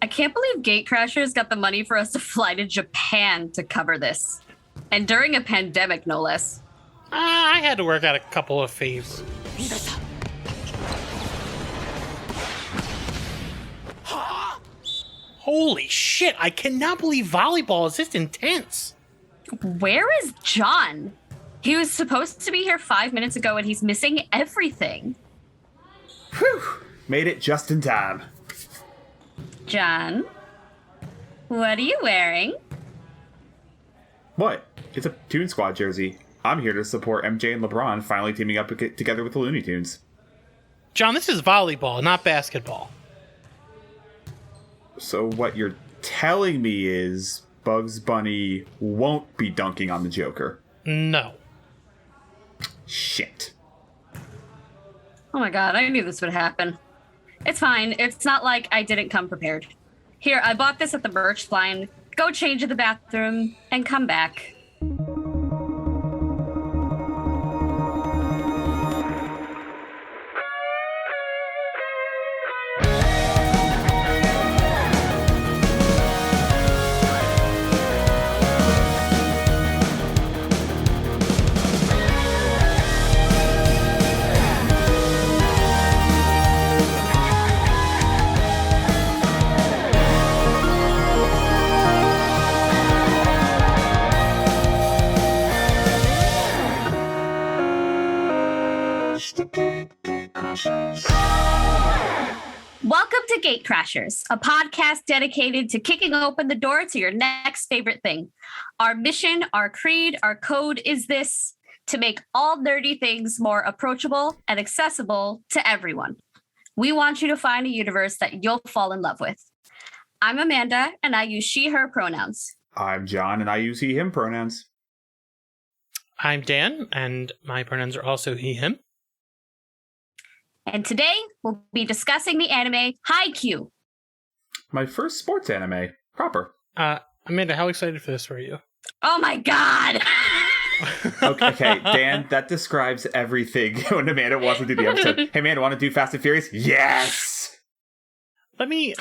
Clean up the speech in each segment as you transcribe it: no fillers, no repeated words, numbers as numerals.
I can't believe Gatecrashers got the money for us to fly to Japan to cover this. And during a pandemic, no less. I had to work out a couple of favors. Holy shit, I cannot believe volleyball is this intense. Where is John? He was supposed to be here 5 minutes ago and he's missing everything. Whew! Made it just in time. John, what are you wearing? What? It's a Toon Squad jersey. I'm here to support MJ and LeBron finally teaming up together with the Looney Tunes. John, this is volleyball, not basketball. So what you're telling me is Bugs Bunny won't be dunking on the Joker? No. Shit. Oh my god, I knew this would happen. It's fine. It's not like I didn't come prepared. Here, I bought this at the merch line. Go change in the bathroom and come back. Welcome to Gatecrashers, a podcast dedicated to kicking open the door to your next favorite thing. Our mission, our creed, our code is this: to make all nerdy things more approachable and accessible to everyone. We want you to find a universe that you'll fall in love with. I'm Amanda, and I use she, her pronouns. I'm John, and I use he, him pronouns. I'm Dan, and my pronouns are also he, him. And today, we'll be discussing the anime Haikyu. My first sports anime. Proper. Amanda, how excited for this were you? Oh my god! Okay, Dan, that describes everything when Amanda wants to do the episode. Hey, Amanda, want to do Fast and Furious? Yes! Let me...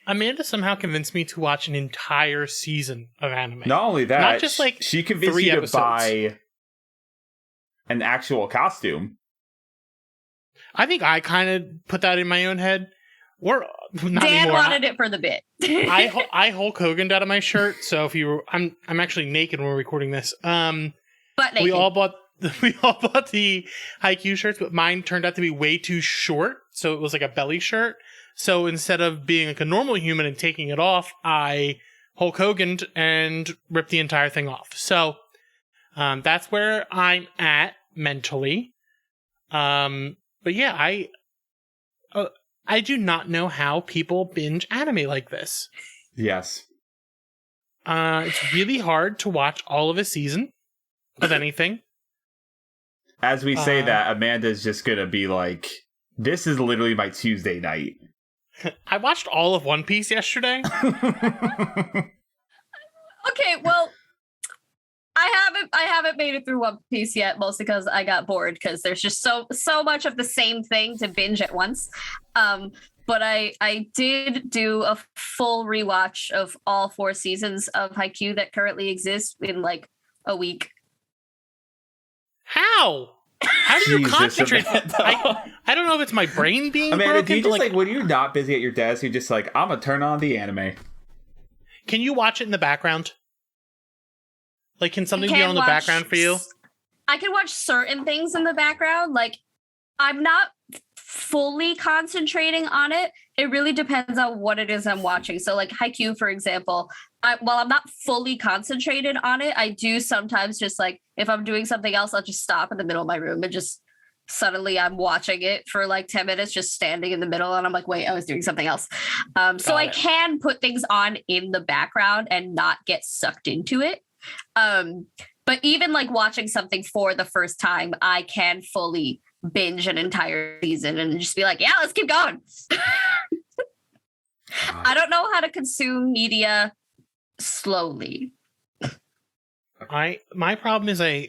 Amanda somehow convinced me to watch an entire season of anime. Not only that, not just like she convinced 3 you to episodes. buy an actual costume. I think I kind of put that in my own head. Or not Dan anymore. wanted it for the bit. I Hulk Hogan'd out of my shirt, so if you were, I'm actually naked when we're recording this. But naked. We all bought the Haikyu shirts, but mine turned out to be way too short, so it was like a belly shirt. So instead of being like a normal human and taking it off, I Hulk Hogan'd and ripped the entire thing off. So that's where I'm at mentally. But yeah, I do not know how people binge anime like this. Yes. It's really hard to watch all of a season of anything. As we say that, Amanda's just gonna be like, this is literally my Tuesday night. I watched all of One Piece yesterday. Okay, well, I haven't made it through One Piece yet, mostly because I got bored because there's just so much of the same thing to binge at once. But I did do a full rewatch of all 4 seasons of Haikyu that currently exist in like a week. How? How do you Jesus, concentrate? Amanda. I don't know if it's my brain being Amanda, broken. do you but, just like when you're not busy at your desk, you're just like, I'm gonna turn on the anime? can you watch it in the background? Like, can something I be can on in the watch- background for you? I can watch certain things in the background. Like, I'm not fully concentrating on it. It really depends on what it is I'm watching. So like Haikyu, for example, while I'm not fully concentrated on it, I do sometimes just like, if I'm doing something else, I'll just stop in the middle of my room and just suddenly I'm watching it for like 10 minutes, just standing in the middle. And I'm like, wait, I was doing something else. So I can put things on in the background and not get sucked into it. But even like watching something for the first time, I can fully binge an entire season and just be like, yeah, let's keep going. I don't know how to consume media slowly. My problem is I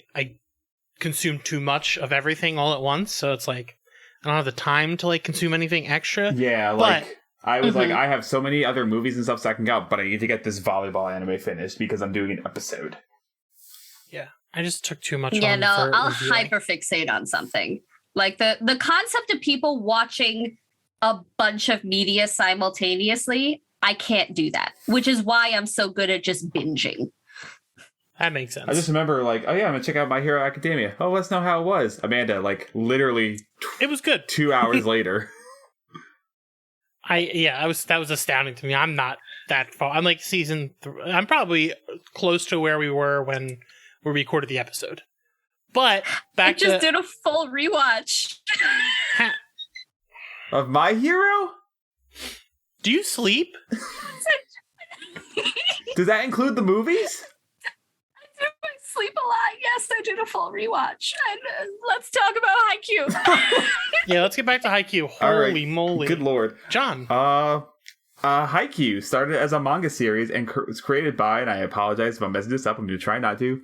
consume too much of everything all at once, so it's like I don't have the time to like consume anything extra. Yeah, But- I was like, I have so many other movies and stuff second out, but I need to get this volleyball anime finished because I'm doing an episode. Yeah, I just took too much. Yeah, on no, for I'll reviewing. hyperfixate on something. Like the concept of people watching a bunch of media simultaneously, I can't do that, which is why I'm so good at just binging. That makes sense. I just remember, like, oh yeah, I'm gonna check out My Hero Academia. Oh, let's know how it was. Amanda, like, literally It was good. 2 hours later. That was astounding to me. I'm not that far. I'm like season 3. I'm probably close to where we were when we recorded the episode. But I just did a full rewatch. Of My Hero? Do you sleep? Does that include the movies? I sleep a lot. Yes, I did a full rewatch. And let's talk about Haikyu. Yeah, let's get back to Haikyu. All right. Holy moly. Good lord. John. Haikyu started as a manga series and was created by, and I apologize if I'm messing this up, I'm going to try not to,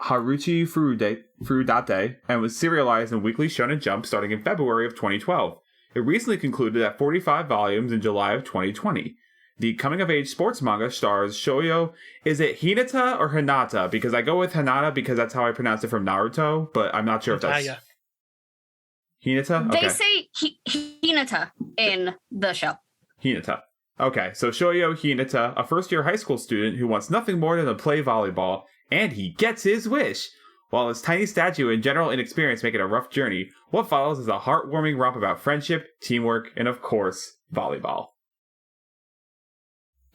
Haruchi Furudate, and was serialized in Weekly Shonen Jump starting in February of 2012. It recently concluded at 45 volumes in July of 2020. The coming-of-age sports manga stars Shoyo. Is it Hinata or Hinata? Because I go with Hinata because that's how I pronounce it from Naruto, but I'm not sure if that's... Hinata? Okay. They say Hinata in the show. Hinata. Okay, so Shoyo Hinata, a first-year high school student who wants nothing more than to play volleyball, and he gets his wish. While his tiny statue and general inexperience make it a rough journey, what follows is a heartwarming romp about friendship, teamwork, and of course, volleyball.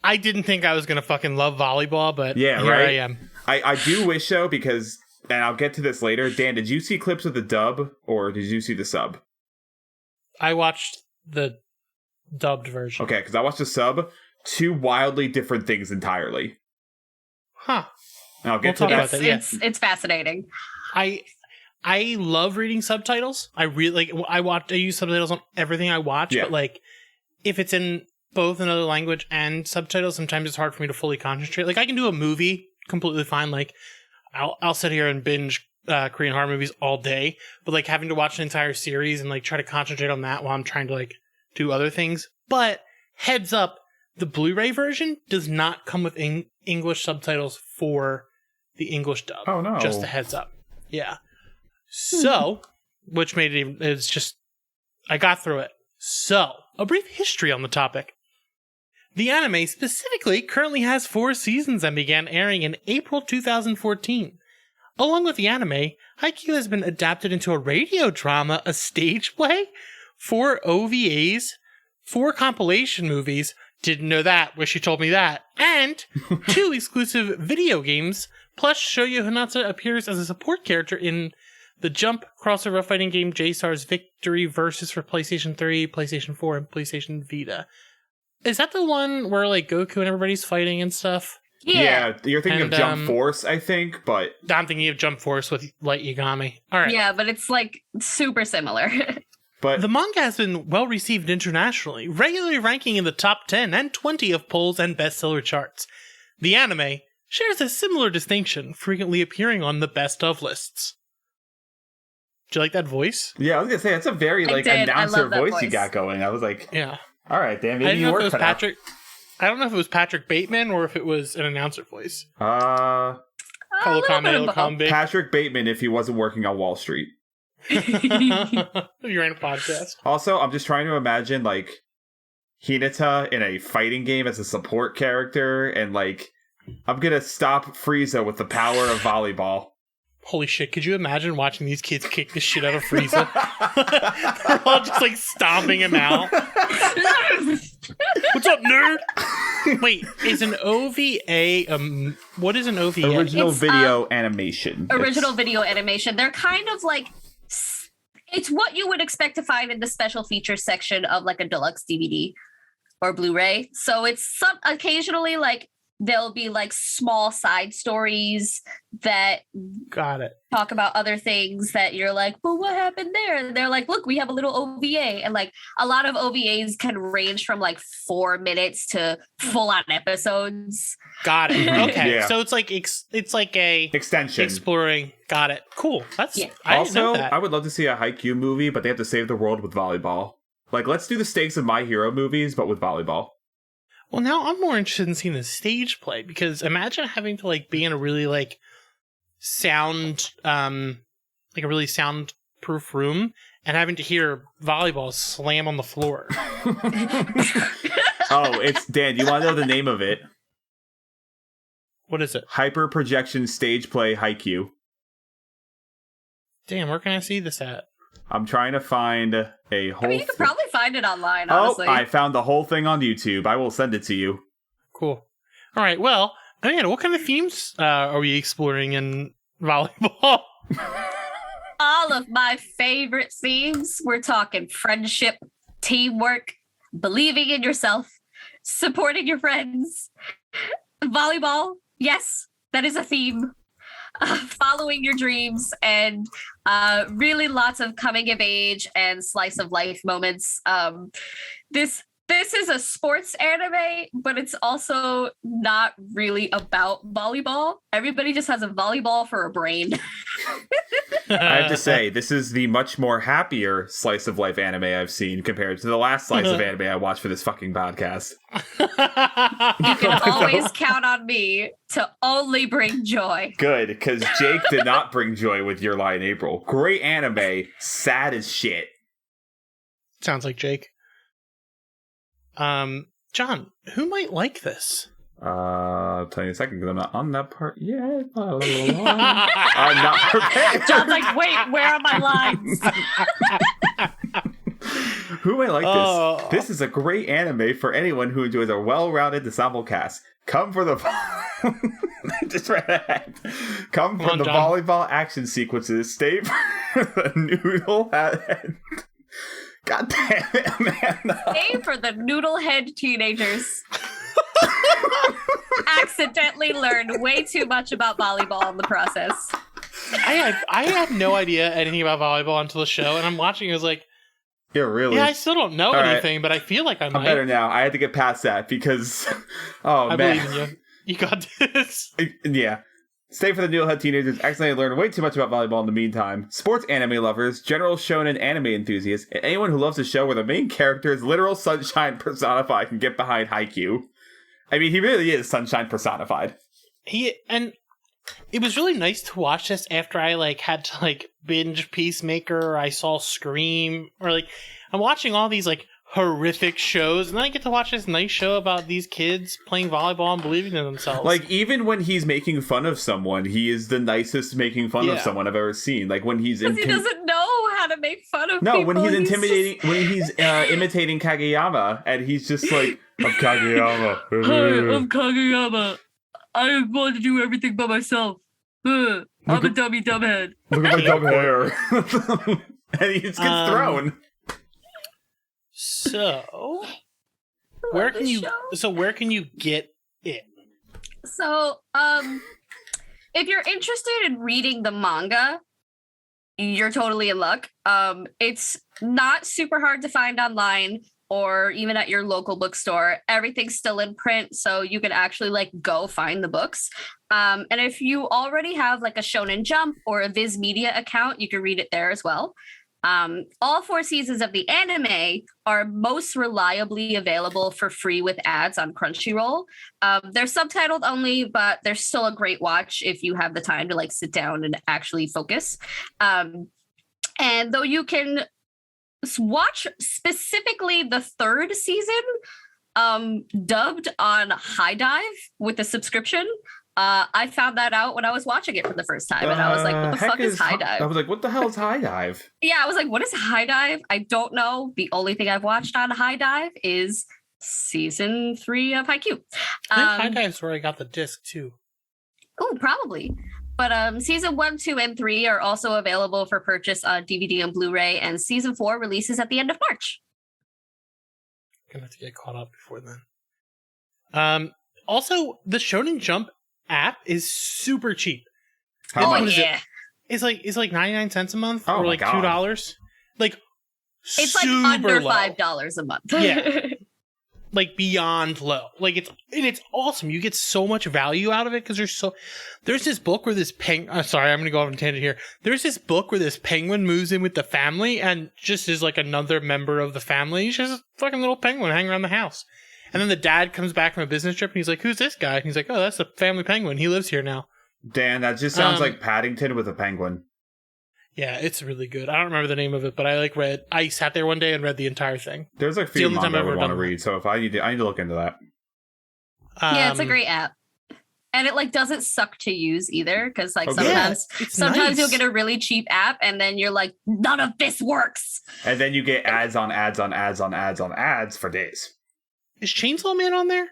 I didn't think I was going to fucking love volleyball, but yeah, here right? I am. I do wish so because, and I'll get to this later, Dan, did you see clips of the dub or did you see the sub? I watched the dubbed version. Okay, because I watched the sub. 2 wildly different things entirely. Huh. And I'll get We'll to talk that. about that. Yeah. It's fascinating. I love reading subtitles. I really like. I use subtitles on everything I watch, but like if it's in both another language and subtitles, sometimes it's hard for me to fully concentrate. Like I can do a movie completely fine. Like I'll sit here and binge Korean horror movies all day, but like having to watch an entire series and like try to concentrate on that while I'm trying to like do other things. But heads up, the Blu-ray version does not come with English subtitles for the English dub. Oh no! Just a heads up. Yeah. So, which made it, it's just, I got through it. So, a brief history on the topic. The anime specifically currently has 4 seasons and began airing in April 2014. Along with the anime, Haikyu has been adapted into a radio drama, a stage play, 4 OVAs, 4 compilation movies, didn't know that, wish you told me that, and 2 exclusive video games, plus Shoyo Hinata appears as a support character in the Jump crossover fighting game J-Star's Victory Versus for PlayStation 3, PlayStation 4, and PlayStation Vita. Is that the one where like Goku and everybody's fighting and stuff? Yeah, you're thinking of Jump Force, I think, but... I'm thinking of Jump Force with Light Yagami. All right. Yeah, but it's like super similar. But the manga has been well received internationally, regularly ranking in the top 10 and 20 of polls and bestseller charts. The anime shares a similar distinction, frequently appearing on the best of lists. Do you like that voice? Yeah, I was gonna say that's a very like announcer voice you got going. I was like, yeah. All right, Dan, I maybe you work Patrick. I don't know if it was Patrick Bateman or if it was an announcer voice. Patrick Bateman if he wasn't working on Wall Street. You're in a podcast. Also, I'm just trying to imagine like Hinata in a fighting game as a support character, and like I'm gonna stop Frieza with the power of volleyball. Holy shit, could you imagine watching these kids kick the shit out of Frieza? They're all just like stomping him out. What's up, nerd? Wait, is an OVA, what is an OVA? Original video animation. Original video animation. They're kind of like, it's what you would expect to find in the special features section of like a deluxe DVD or Blu-ray. So it's occasionally like, there'll be like small side stories that got it talk about other things that you're like, well, what happened there? And they're like, look, we have a little OVA. And like a lot of OVAs can range from like 4 minutes to full on episodes. Got it. Okay. Yeah. So it's like a extension exploring. Got it. Cool. That's yeah. I would love to see a Haikyu movie, but they have to save the world with volleyball. Like, let's do the stakes of My Hero movies, but with volleyball. Well, now I'm more interested in seeing the stage play, because imagine having to like be in a really like sound, like a really soundproof room and having to hear volleyball slam on the floor. Oh, it's Dan. Do you want to know the name of it? What is it? Hyper Projection Stage Play Haikyu. Damn, where can I see this at? I'm trying to find a whole. I mean, you could probably find it online, Oh, honestly. I found the whole thing on YouTube. I will send it to you. Cool. All right. Well, man, what kind of themes are we exploring in volleyball? All of my favorite themes. We're talking friendship, teamwork, believing in yourself, supporting your friends. Volleyball, yes, that is a theme. Following your dreams, and really lots of coming of age and slice of life moments. This is a sports anime, but it's also not really about volleyball. Everybody just has a volleyball for a brain. I have to say, this is the much more happier slice of life anime I've seen compared to the last slice of anime I watched for this fucking podcast. You can always count on me to only bring joy. Good, because Jake did not bring joy with Your Lie in April. Great anime, sad as shit. Sounds like Jake. John, who might like this? I'll tell you in a second because I'm not on that part yet. I'm not prepared. John's like, wait, where are my lines? Who may like this? This is a great anime for anyone who enjoys a well-rounded ensemble cast. Come for the just read ahead. Come for the volleyball action sequences. Stay for the noodle head. God damn it, Amanda. Stay for the noodle head teenagers. Accidentally learned way too much about volleyball in the process. I had no idea anything about volleyball until the show, and I'm watching. I was like, "Yeah, really? Yeah, I still don't know anything, but I feel like I might." I'm better now. I had to get past that because, I believe in you. You got this. Yeah. Stay for the noodlehead teenagers. Accidentally learn way too much about volleyball in the meantime. Sports anime lovers, general shonen anime enthusiasts, and anyone who loves a show where the main character is literal sunshine personified can get behind Haikyu. I mean, he really is sunshine personified. And it was really nice to watch this after I had to binge Peacemaker, or I saw Scream, or I'm watching all these horrific shows, and then I get to watch this nice show about these kids playing volleyball and believing in themselves. Even when he's making fun of someone, he is the nicest making fun of someone I've ever seen. When he's because he doesn't know how to make fun of no, people. when he's intimidating, when he's imitating Kageyama, and he's just like, "I'm Kageyama." Hi, I'm Kageyama. I want to do everything by myself. I'm a dummy dumbhead. Look at my dumb hair. And he just gets thrown. So where can you get it? So, if you're interested in reading the manga, you're totally in luck. It's not super hard to find online or even at your local bookstore. Everything's still in print, so you can actually go find the books. And if you already have a Shonen Jump or a Viz Media account, you can read it there as well. All 4 seasons of the anime are most reliably available for free with ads on Crunchyroll. They're subtitled only, but they're still a great watch if you have the time to sit down and actually focus. And though you can watch specifically the 3rd season dubbed on High Dive with a subscription, I found that out when I was watching it for the first time, and I was like, what the fuck is High Dive? I was like, what the hell is High Dive? Yeah, I was like, what is High Dive? I don't know. The only thing I've watched on High Dive is season 3 of Haikyu. I think High Dive's where I got the disc, too. Oh, probably. But season 1, 2, and 3 are also available for purchase on DVD and Blu-ray, and season 4 releases at the end of March. Gonna have to get caught up before then. Also, the Shonen Jump app is super cheap. How much? Yeah. It's like 99 cents a month, or $2. It's super under low. $5 a month. Yeah. like beyond low. Like it's awesome. You get so much value out of it because there's this book where this sorry, I'm gonna go off on a tangent here. There's this book where this penguin moves in with the family and just is like another member of the family. He's just a fucking little penguin hanging around the house. And then the dad comes back from a business trip and he's like, "Who's this guy?" And he's like, "Oh, that's the family penguin. He lives here now." Dan, that just sounds like Paddington with a penguin. Yeah, it's really good. I don't remember the name of it, but I sat there one day and read the entire thing. There's a few manga I would want to read, so if I need to look into that. Yeah, it's a great app. And it like doesn't suck to use either, because like sometimes nice. You'll get a really cheap app and then you're like, none of this works. And then you get ads on ads on ads on ads on ads for days. Is Chainsaw Man on there?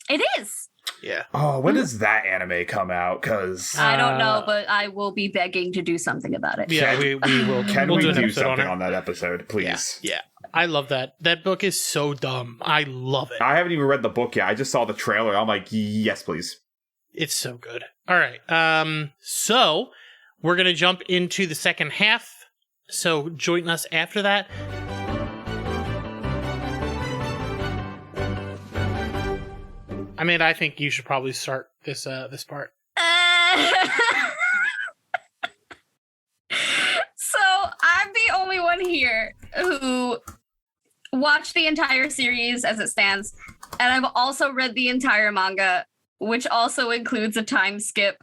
It is. Yeah. Oh, when does that anime come out? Because I don't know, but I will be begging to do something about it. Yeah, we will. Can we do something on that episode, please? Yeah. I love that. That book is so dumb. I love it. I haven't even read the book yet. I just saw the trailer. I'm like, yes, please. It's so good. All right. So we're gonna jump into the second half. So join us after that. I mean, I think you should probably start this part. So I'm the only one here who watched the entire series as it stands, and I've also read the entire manga, which also includes a time skip.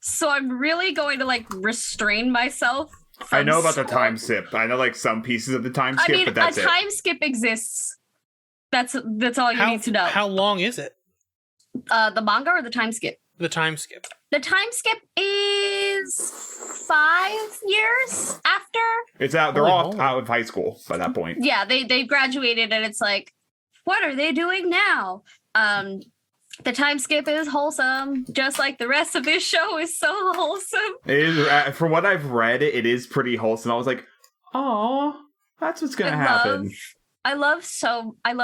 So I'm really going to like restrain myself. I know about the time skip. I know like some pieces of the time skip, but that's a time skip exists. That's all you need to know. How long is it? The manga or the time skip? The time skip. The time skip is 5 years after. It's out. They're all out of high school by that point. Yeah, they graduated, and it's like, what are they doing now? The time skip is wholesome, just like the rest of this show is so wholesome. It is, from what I've read, it is pretty wholesome. I was like, oh, that's what's gonna happen. I love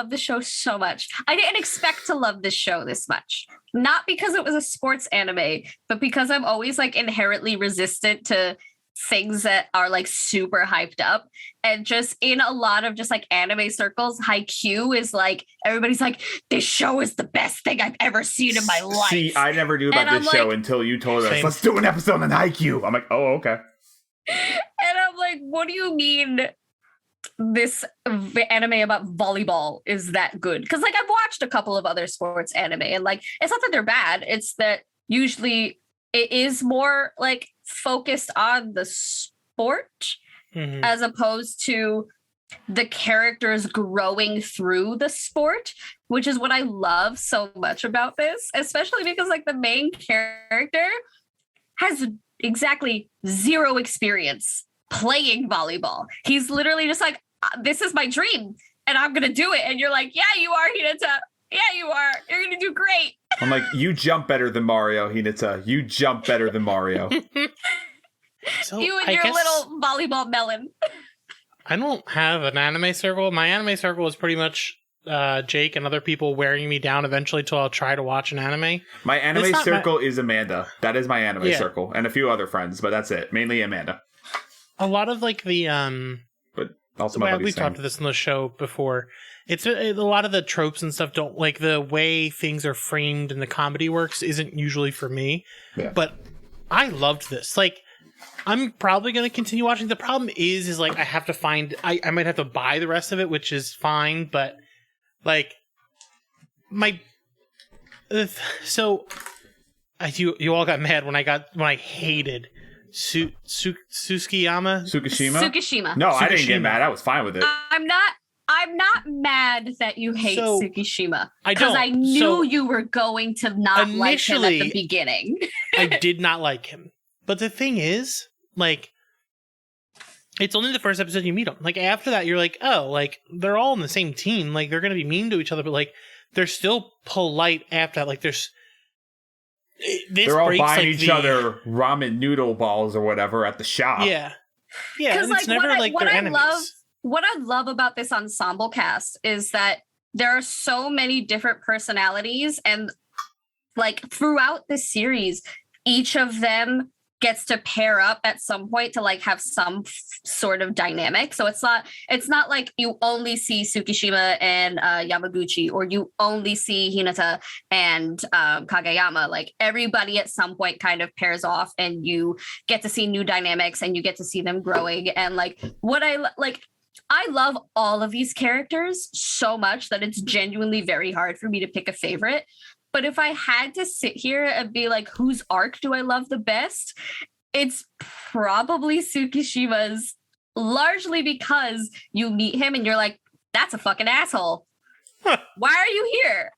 the show so much. I didn't expect to love this show this much. Not because it was a sports anime, but because I'm always like inherently resistant to things that are like super hyped up. And just in a lot of just like anime circles, Haikyu is like, everybody's like, this show is the best thing I've ever seen in my life. See, I never knew about this show until you told us, let's do an episode on Haikyu. I'm like, oh, okay. And I'm like, what do you mean this anime about volleyball is that good? Because like I've watched a couple of other sports anime, and like it's not that they're bad, it's that usually it is more like focused on the sport as opposed to the characters growing through the sport, which is what I love so much about this, especially because like the main character has exactly zero experience playing volleyball. He's literally just like, this is my dream and I'm gonna do it. And you're like, yeah, you are, Hinata. Yeah, you are. You're gonna do great. I'm like, you jump better than Mario, Hinata. You jump better than Mario. So you and your little volleyball melon. I don't have an anime circle. My anime circle is pretty much Jake and other people wearing me down eventually till I'll try to watch an anime. My anime circle is Amanda. That is my anime circle. And a few other friends, but that's it. Mainly Amanda. A lot of like the but also we've talked to this on the show before. It's a lot of the tropes and stuff don't like the way things are framed and the comedy works isn't usually for me. Yeah. But I loved this. Like I'm probably going to continue watching. The problem is like I have to find I might have to buy the rest of it, which is fine, but like you all got mad when I hated Tsukishima? No, I didn't get mad. I was fine with it. I'm not mad that you hate Tsukishima. Because I knew you were going to not like him at the beginning. I did not like him. But the thing is, like, it's only the first episode you meet them. Like, after that, you're like, oh, like, they're all on the same team. Like, they're going to be mean to each other, but, like, they're still polite after that. Like, they're all buying each other ramen noodle balls or whatever at the shop. Yeah. Yeah, and it's never like their enemies. What I love about this ensemble cast is that there are so many different personalities, and like throughout the series, each of them gets to pair up at some point to like have some sort of dynamic. So it's not like you only see Tsukishima and Yamaguchi, or you only see Hinata and Kageyama. Like everybody at some point kind of pairs off, and you get to see new dynamics, and you get to see them growing. And like I love all of these characters so much that it's genuinely very hard for me to pick a favorite. But if I had to sit here and be like, whose arc do I love the best? It's probably Tsukishima's, largely because you meet him and you're like, that's a fucking asshole. Huh. Why are you here?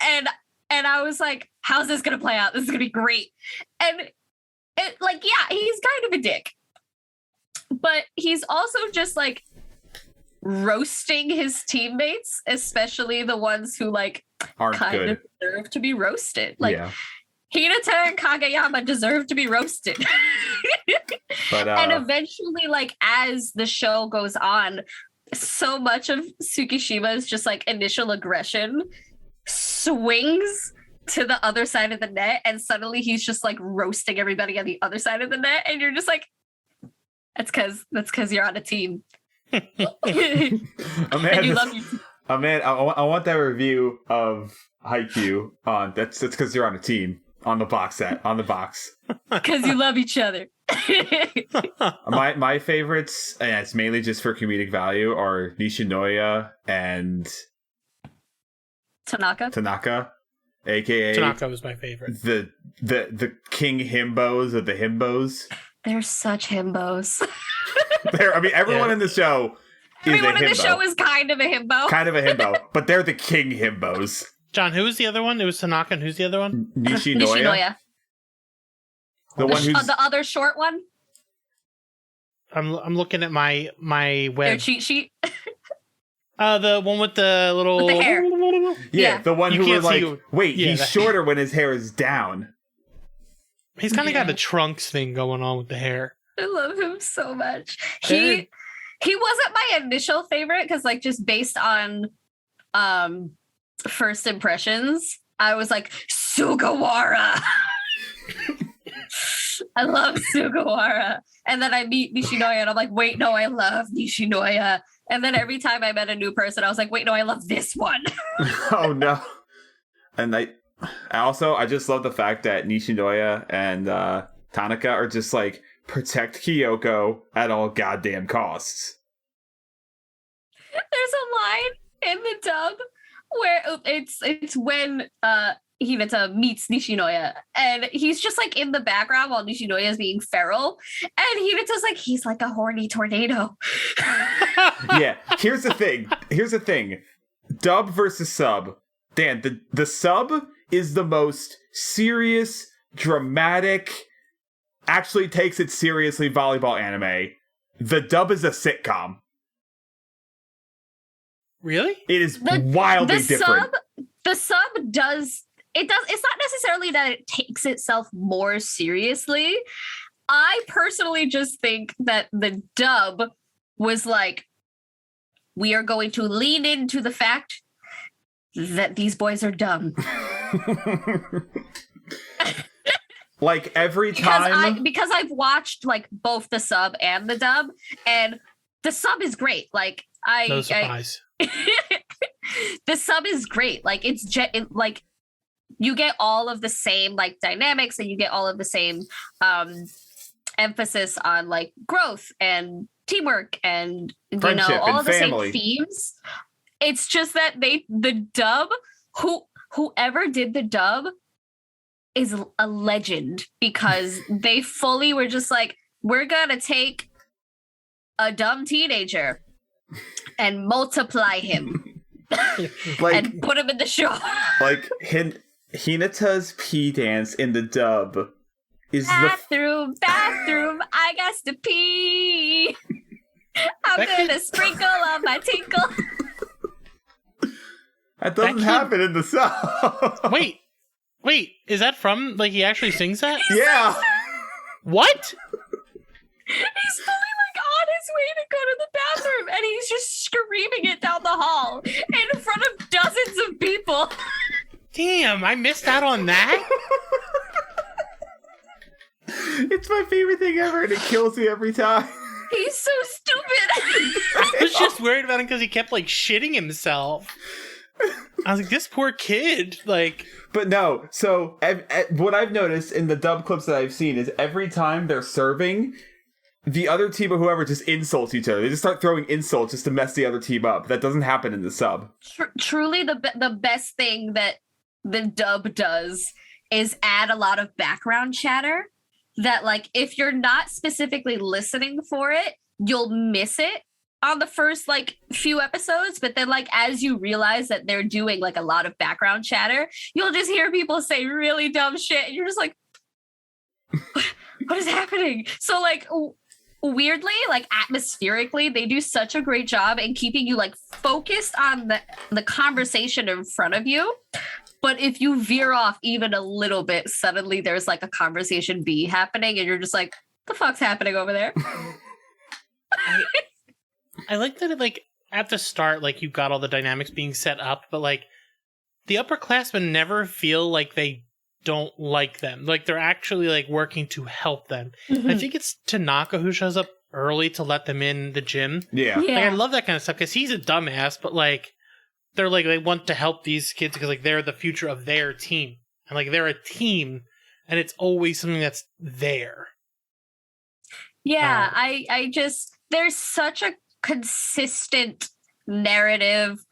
And I was like, how's this going to play out? This is going to be great. And it, like, yeah, he's kind of a dick. But he's also just like roasting his teammates, especially the ones who like aren't kind good. of deserve to be roasted. Like Hinata and Kageyama deserve to be roasted. But and eventually, like as the show goes on, so much of Tsukishima's just like initial aggression swings to the other side of the net, and suddenly he's just like roasting everybody on the other side of the net, and you're just like, that's because you're on a team. Man, I want that review of Haikyu on that's because you're on a team on the box set on the box because you love each other. my favorites, and it's mainly just for comedic value, are Nishinoya and Tanaka, aka Tanaka was my favorite. The king himbos of the himbos. They're such himbos. Everyone in the show. Everyone in the show is kind of a himbo. But they're the king himbos. John, who was the other one? It was Tanaka, and who's the other one? Nishinoya. The one who's the other short one. I'm looking at my web. Their cheat sheet. The one with the little with the hair. Yeah, the one who was like, wait, yeah, he's shorter when his hair is down. He's kind of got a trunks thing going on with the hair. I love him so much. He wasn't my initial favorite because, like, just based on first impressions, I was like, Sugawara. I love Sugawara. And then I meet Nishinoya and I'm like, wait, no, I love Nishinoya. And then every time I met a new person, I was like, wait, no, I love this one. Oh, no. And I just love the fact that Nishinoya and Tanaka are just like, protect Kyoko at all goddamn costs. There's a line in the dub where it's when Hinata meets Nishinoya, and he's just like in the background while Nishinoya is being feral, and Hinata's like, he's like a horny tornado. Yeah, here's the thing. Dub versus sub. Dan, the sub is the most serious, dramatic, actually takes it seriously volleyball anime. The dub is a sitcom. Really? It is wildly different. The sub does. It's not necessarily that it takes itself more seriously. I personally just think that the dub was like, we are going to lean into the fact that these boys are dumb. Like every time, because I've watched like both the sub and the dub, and the sub is great. Like no surprise. The sub is great. Like like you get all of the same like dynamics, and you get all of the same emphasis on like growth and teamwork and friendship, all and of the family. same themes. It's just that the dub, whoever did the dub is a legend, because they fully were just like, we're gonna take a dumb teenager and multiply him like, and put him in the show. Like Hinata's pee dance in the dub is bathroom, I got to pee. I'm gonna sprinkle on my tinkle. That doesn't happen in the sub. Wait, is that from, like, he actually sings that? Yeah. What? He's fully, like, on his way to go to the bathroom, and he's just screaming it down the hall in front of dozens of people. Damn, I missed out on that? It's my favorite thing ever, and it kills me every time. He's so stupid. I was just worried about him because he kept like shitting himself. I was like, this poor kid, like. But no, so what I've noticed in the dub clips that I've seen is every time they're serving, the other team or whoever just insults each other. They just start throwing insults just to mess the other team up. That doesn't happen in the sub. Truly, the best thing that the dub does is add a lot of background chatter that, like, if you're not specifically listening for it, you'll miss it on the first, like, few episodes. But then, like, as you realize that they're doing, like, a lot of background chatter, you'll just hear people say really dumb shit. And you're just like, what is happening? So, like, weirdly, like, atmospherically, they do such a great job in keeping you, like, focused on the conversation in front of you. But if you veer off even a little bit, suddenly there's, like, a conversation B happening, and you're just like, the fuck's happening over there? I like that, like, at the start, like, you've got all the dynamics being set up, but, like, the upperclassmen never feel like they don't like them. Like, they're actually, like, working to help them. Mm-hmm. I think it's Tanaka who shows up early to let them in the gym. Yeah. Like, I love that kind of stuff, because he's a dumbass, but, like, they're, like, they want to help these kids because, like, they're the future of their team. And, like, they're a team, and it's always something that's there. Yeah, I just, there's such a consistent narrative.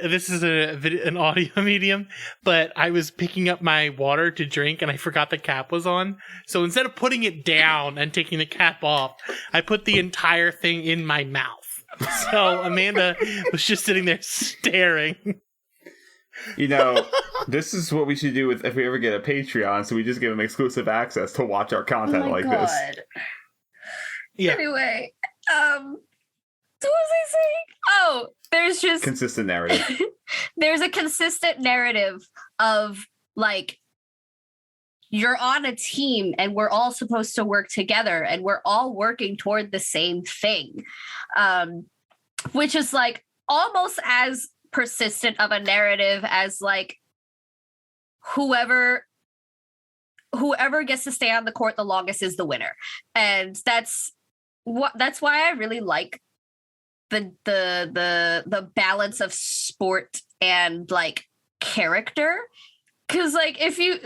This is an audio medium, but I was picking up my water to drink and I forgot the cap was on. So instead of putting it down and taking the cap off, I put the entire thing in my mouth. So Amanda was just sitting there staring. You know, this is what we should do with if we ever get a Patreon, so we just give them exclusive access to watch our content this. Yeah. Anyway, what was I saying? Oh, there's just consistent narrative. There's a consistent narrative of, like, you're on a team and we're all supposed to work together and we're all working toward the same thing, which is, like, almost as persistent of a narrative as, like, whoever gets to stay on the court the longest is the winner. And that's why I really like the balance of sport and, like, character. Because, like, if you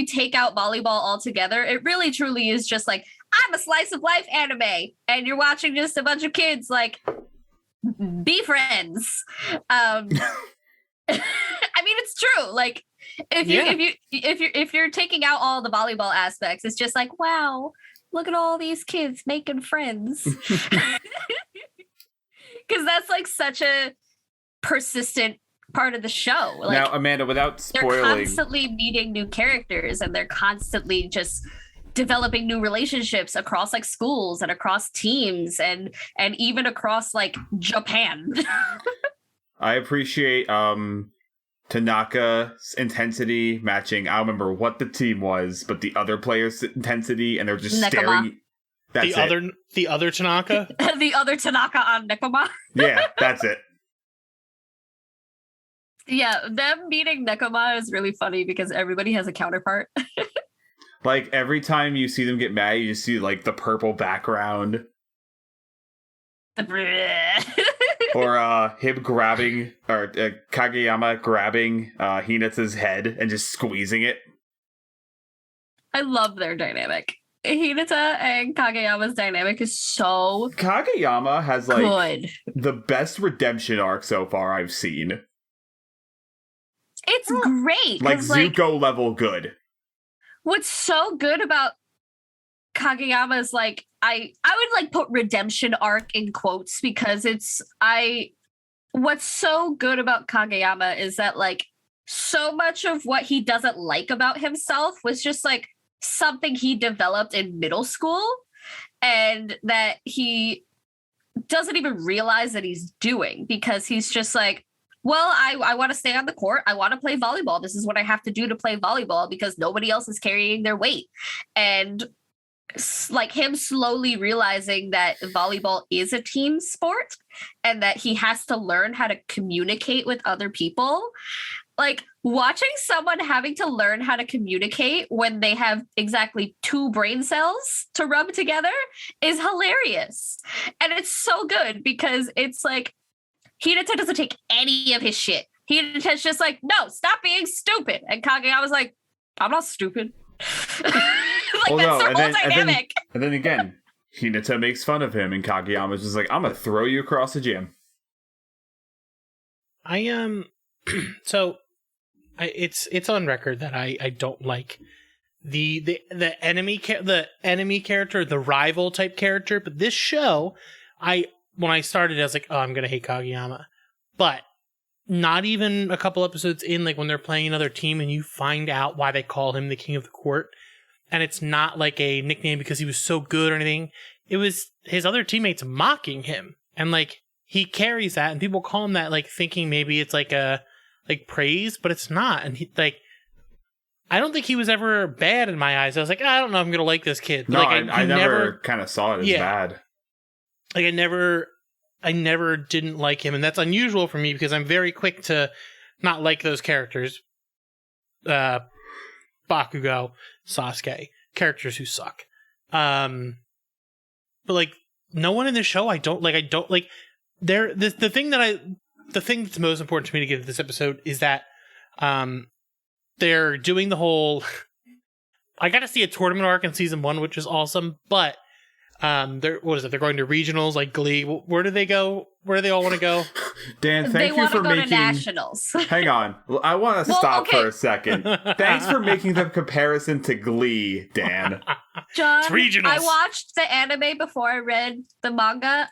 take out volleyball altogether, it really truly is just like, I'm a slice of life anime and you're watching just a bunch of kids, like, be friends. I mean, it's true. Like, if you're taking out all the volleyball aspects, it's just like, wow, look at all these kids making friends. Because that's, like, such a persistent part of the show. Like, now, Amanda, without spoiling, they're constantly meeting new characters and they're constantly just developing new relationships across, like, schools and across teams and even across, like, Japan. I appreciate Tanaka's intensity matching. I don't remember what the team was, but the other player's intensity, and they're just Nekoma. staring. That's the other Tanaka? The other Tanaka on Nekoma. Yeah, that's it. Yeah, them meeting Nekoma is really funny because everybody has a counterpart. Like, every time you see them get mad, you just see, like, the purple background. Or him grabbing, or Kageyama grabbing Hinata's head and just squeezing it. I love their dynamic. Hinata and Kageyama's dynamic is so Kageyama has, like, good. The best redemption arc so far I've seen. It's great. Like, Zuko, like, level good. What's so good about Kageyama's, like, I would, like, put redemption arc in quotes because what's so good about Kageyama is that, like, so much of what he doesn't like about himself was just, like, something he developed in middle school and that he doesn't even realize that he's doing because he's just like, well, I want to stay on the court. I want to play volleyball. This is what I have to do to play volleyball because nobody else is carrying their weight. And, like, him slowly realizing that volleyball is a team sport and that he has to learn how to communicate with other people. Like, watching someone having to learn how to communicate when they have exactly 2 brain cells to rub together is hilarious. And it's so good because it's like Hinata doesn't take any of his shit. Hinata's just like, no, stop being stupid. And Kageyama's like, I'm not stupid. Like, Well, that's no, their and whole then- dynamic. And then again, Hinata makes fun of him, and Kageyama's just like, I'm gonna throw you across the gym. It's on record that I don't like the enemy character, the rival type character, but this show, when I started, I was like, oh, I'm gonna hate Kageyama, but not even a couple episodes in, like when they're playing another team and you find out why they call him the king of the court, and it's not like a nickname because he was so good or anything. It was his other teammates mocking him, and like he carries that, and people call him that, like thinking maybe it's like a praise, but it's not. And he, like, I don't think he was ever bad in my eyes. I was like, I don't know, I'm gonna like this kid. No, Like, I never kind of saw it as bad. Like I never didn't like him, and that's unusual for me because I'm very quick to not like those characters. Bakugo, Sasuke, characters who suck. But like no one in the show I don't like. The thing that's most important to me to get at this episode is that they're doing the whole I got to see a tournament arc in season 1, which is awesome, but they're going to regionals like Glee. Where do they go? Where do they all want to go? Dan, thank you for making nationals. Hang on. I want to stop for a second. Thanks for making the comparison to Glee, Dan. John, It's regionals. I watched the anime before I read the manga.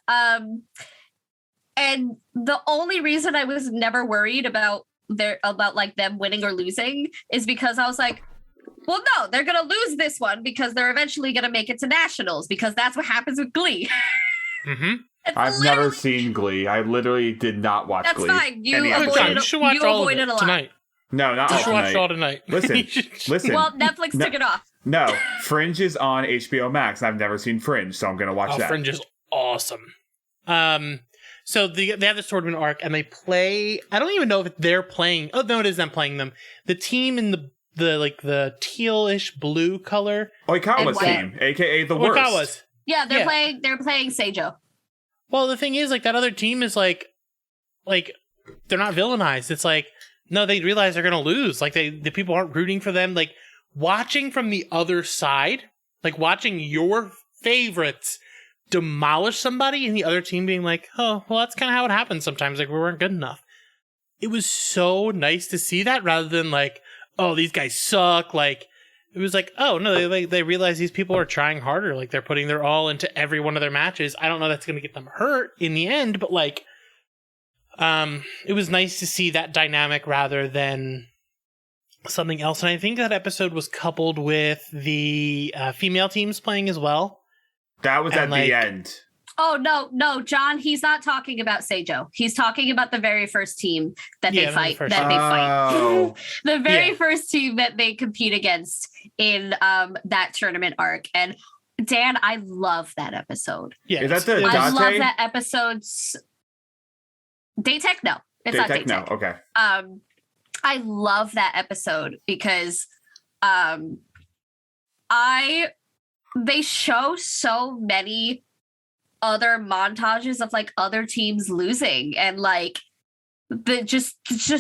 And the only reason I was never worried about like them winning or losing is because I was like, well, no, they're going to lose this one because they're eventually going to make it to nationals because that's what happens with Glee. Mm-hmm. I've never seen Glee. I literally did not watch That's Glee. fine. You Any avoided, episode. You should watch all of it a lot. tonight. No, not You all should watch tonight. it all tonight. Listen. Well, Netflix took it off. No, Fringe is on HBO Max. I've never seen Fringe, so I'm going to watch that. Fringe is awesome. So they have this tournament arc, and they play. I don't even know if they're playing. Oh no, it is them playing them. The team in the tealish blue color. Oikawa's team, aka the worst. Oikawa's. Yeah, they're playing Seijo. Well, the thing is, like, that other team is like they're not villainized. It's like, no, they realize they're gonna lose. Like the people aren't rooting for them. Like watching from the other side, like watching your favorites demolish somebody and the other team being like, oh, well, that's kind of how it happens sometimes. Like we weren't good enough. It was so nice to see that rather than like, oh, these guys suck. Like it was like, oh no, they realize these people are trying harder. Like they're putting their all into every one of their matches. I don't know that's going to get them hurt in the end, but like, it was nice to see that dynamic rather than something else. And I think that episode was coupled with the female teams playing as well. That was at the end. Oh, no, John, he's not talking about Seijo. He's talking about the very first team that they fight. Oh. The very first team that they compete against in that tournament arc. And Dan, I love that episode. Yeah, is that the I Date? love that episode's Daytech? No, it's not Daytech. No, okay. I love that episode because they show so many other montages of like other teams losing and like the just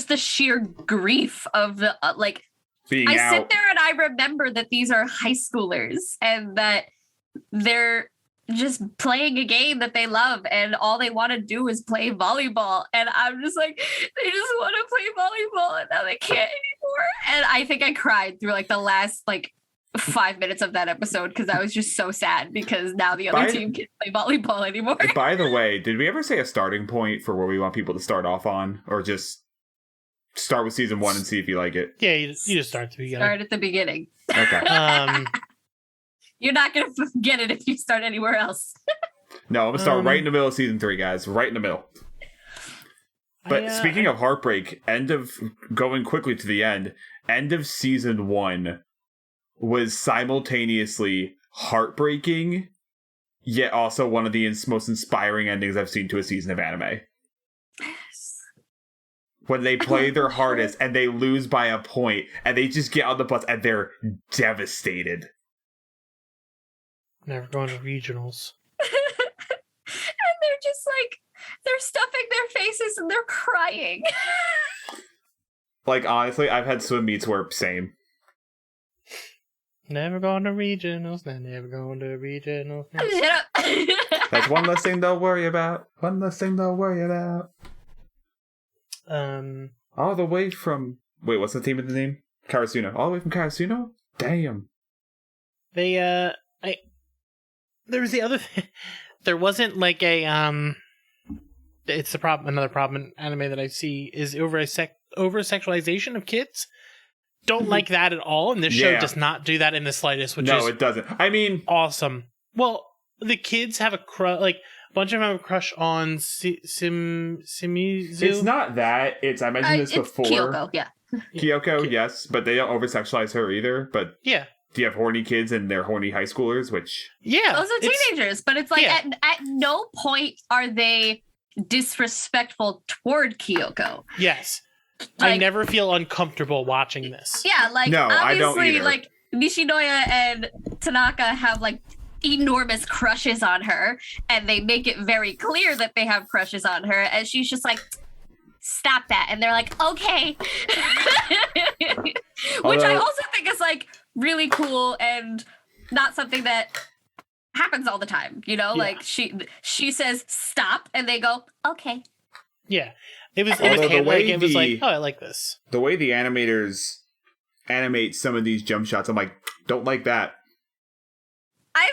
the sheer grief of the like being I out. sit there and I remember that these are high schoolers and that they're just playing a game that they love and all they want to do is play volleyball, and I'm just like, they just want to play volleyball and now they can't anymore. And I think I cried through like the last like 5 minutes of that episode because I was just so sad because now the other team can't play volleyball anymore. By the way, did we ever say a starting point for where we want people to start off on, or just start with season 1 and see if you like it? Yeah, you just start at the beginning. Start at the beginning. Okay. You're not gonna get it if you start anywhere else. No, I'm gonna start right in the middle of season 3, guys. Right in the middle. But speaking of heartbreak, going quickly to the end of season 1 was simultaneously heartbreaking, yet also one of the most inspiring endings I've seen to a season of anime. when they play their hardest and they lose by a point and they just get on the bus and they're devastated. Never going to regionals. And they're just like, they're stuffing their faces and they're crying. Like, honestly, I've had swim meets where same. Never going to regionals. Never going to regionals. Shut up. That's one less thing they'll worry about. One less thing they'll worry about. All the way from... Wait, what's the team of the name? Karasuno. All the way from Karasuno? Damn. They, there was the other thing. There wasn't like a, it's the problem, another problem in anime that I see is over-sexualization of kids. Don't like that at all, and this show does not do that in the slightest, which is... it doesn't. I mean... awesome. Well, the kids have a crush, like, a bunch of them have a crush on Shimizu. It's not that. It's, I mentioned this before. Kyoko, yeah. Kyoko, yes, but they don't over-sexualize her either, but... Yeah. Do you have horny kids and they're horny high schoolers, which... Yeah. Those are teenagers, but it's like, at no point are they disrespectful toward Kyoko. Yes. Like, I never feel uncomfortable watching this. Yeah, like, no, obviously, I don't either. Like, Nishinoya and Tanaka have, like, enormous crushes on her, and they make it very clear that they have crushes on her, and she's just like, stop that. And they're like, okay. Which I also think is, like, really cool and not something that happens all the time, you know? Yeah. Like, she says, stop, and they go, okay. Yeah. It was like, oh, I like this. The way the animators animate some of these jump shots, I'm like, don't like that.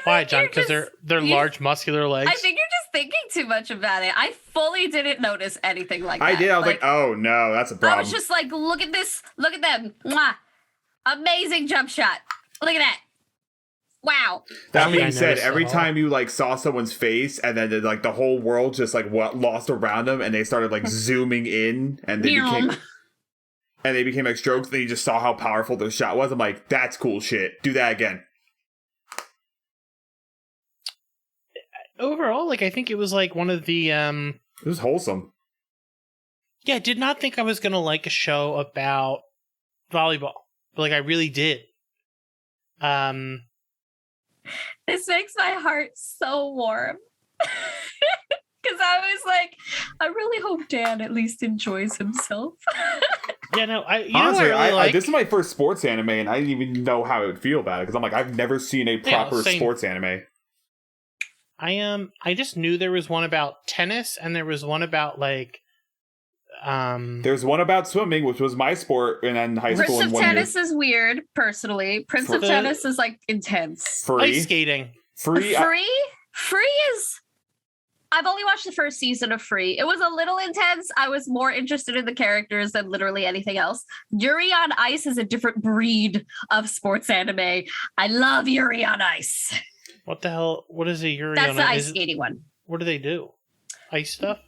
Why, John? Because they're large, muscular legs. I think you're just thinking too much about it. I fully didn't notice anything like that. I did. I was like, oh no, that's a problem. I was just like, look at this. Look at them. Mwah. Amazing jump shot. Look at that. Wow. That being said, every time you like saw someone's face and then like the whole world just like lost around them and they started like zooming in and they became like strokes, then you just saw how powerful their shot was. I'm like, that's cool shit. Do that again. Overall, like I think it was like one of the it was wholesome. Yeah, I did not think I was gonna like a show about volleyball. But like I really did. This makes my heart so warm. Because I was like, I really hope Dan at least enjoys himself. Yeah, no, honestly, this is my first sports anime, and I didn't even know how I would feel about it because I'm like, I've never seen a proper sports anime. I just knew there was one about tennis, and there was one about like. There's one about swimming, which was my sport in high school. Prince of Tennis is weird, personally. Prince of Tennis is like intense. Ice skating. Free is. I've only watched the first season of Free. It was a little intense. I was more interested in the characters than literally anything else. Yuri on Ice is a different breed of sports anime. I love Yuri on Ice. What the hell? What is a Yuri on Ice? That's the ice skating one. What do they do? Ice stuff?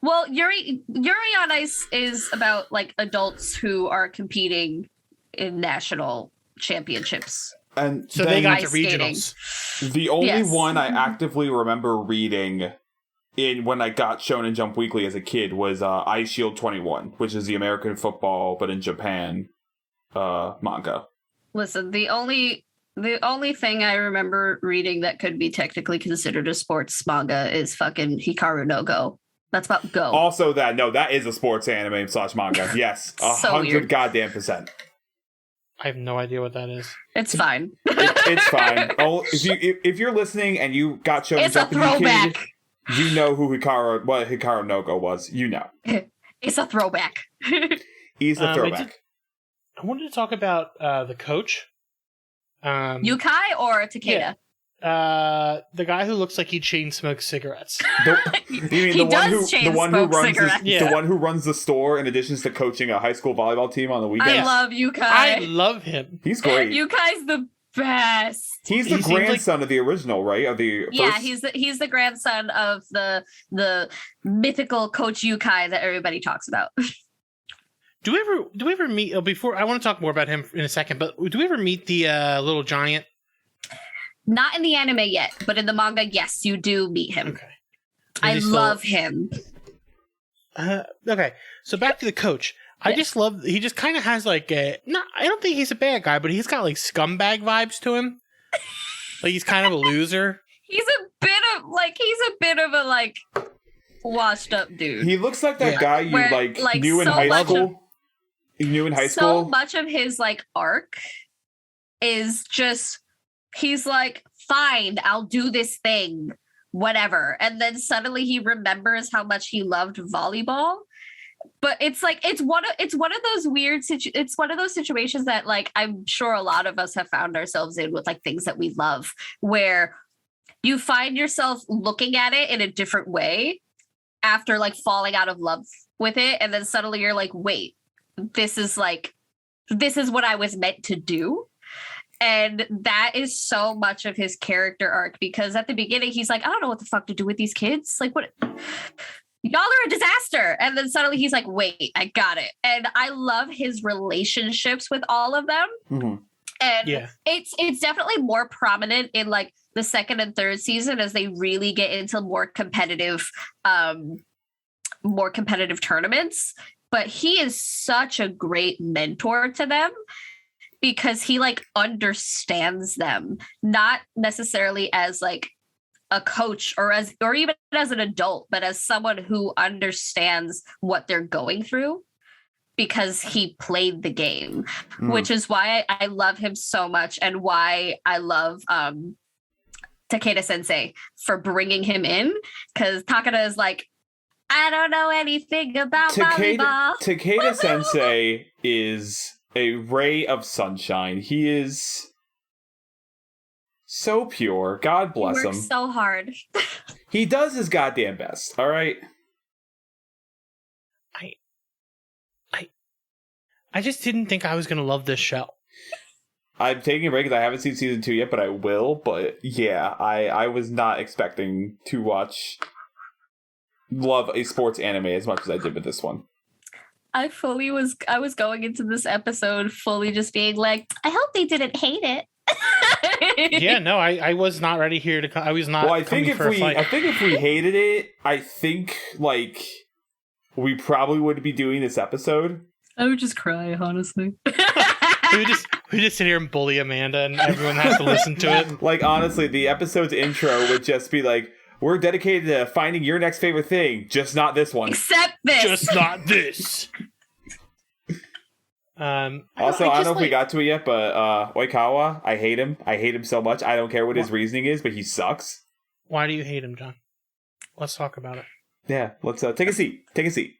Well, Yuri on Ice is about like adults who are competing in national championships. And so they got to regionals. The only one I actively remember reading when I got Shonen Jump Weekly as a kid was Ice Shield 21, which is the American football, but in Japan manga. Listen, the only thing I remember reading that could be technically considered a sports manga is fucking Hikaru no Go. That's about Go. Also that is a sports anime / manga. Yes, 100 goddamn %. I have no idea what that is. It's fine. It's fine. Oh, if you're listening and you got Shonen Jump as a kid, you know what Hikaru no Go was. You know. It's a throwback. He's a throwback. I wanted to talk about the coach. Yukai or Takeda? Yeah. The guy who looks like he chain smokes cigarettes. The one who runs the store in addition to coaching a high school volleyball team on the weekends. I love Yukai. I love him. He's great. Yukai's the best. He's the grandson of the original, right? Of the first... he's the grandson of the mythical Coach Yukai that everybody talks about. Do we ever meet before? I want to talk more about him in a second, but do we ever meet the little giant? Not in the anime yet, but in the manga, yes, you do meet him. Okay. I love him. Okay, so back to the coach. I just love, he just kind of has like I don't think he's a bad guy, but he's got like scumbag vibes to him. Like he's kind of a loser. He's a bit of a like washed up dude. He looks like that guy you Where, knew in so high much school. You knew in high school. So much of his like arc is just he's like, fine, I'll do this thing, whatever. And then suddenly he remembers how much he loved volleyball. But it's like it's one of those weird it's one of those situations that like I'm sure a lot of us have found ourselves in with like things that we love, where you find yourself looking at it in a different way after like falling out of love with it, and then suddenly you're like, wait, this is what I was meant to do. And that is so much of his character arc, because at the beginning he's like, I don't know what the fuck to do with these kids, like what, y'all are a disaster. And then suddenly he's like, wait, I got it. And I love his relationships with all of them. Mm-hmm. And it's definitely more prominent in like the second and third season as they really get into more competitive tournaments. But he is such a great mentor to them, because he like understands them, not necessarily as like a coach or even as an adult, but as someone who understands what they're going through, because he played the game, which is why I love him so much, and why I love Takeda Sensei for bringing him in, because Takeda is like, I don't know anything about volleyball. Takeda Sensei is a ray of sunshine. He is so pure. God bless him. He works so hard. He does his goddamn best. All right. I just didn't think I was gonna love this show. I'm taking a break because I haven't seen season 2 yet, but I will. But yeah, I was not expecting to love a sports anime as much as I did with this one. I was going into this episode fully just being like, I hope they didn't hate it. Yeah, no, I was not ready here to. I was not. Well, I think if we hated it, I think like we probably would be doing this episode. I would just cry, honestly. we just sit here and bully Amanda, and everyone has to listen to it. Like honestly, the episode's intro would just be like, "We're dedicated to finding your next favorite thing, just not this one. Except this. Just not this." Also, I don't know if we got to it yet, but Oikawa, I hate him. I hate him so much. I don't care what his reasoning is, but he sucks. Why do you hate him, John? Let's talk about it. Yeah, let's take a seat. Take a seat.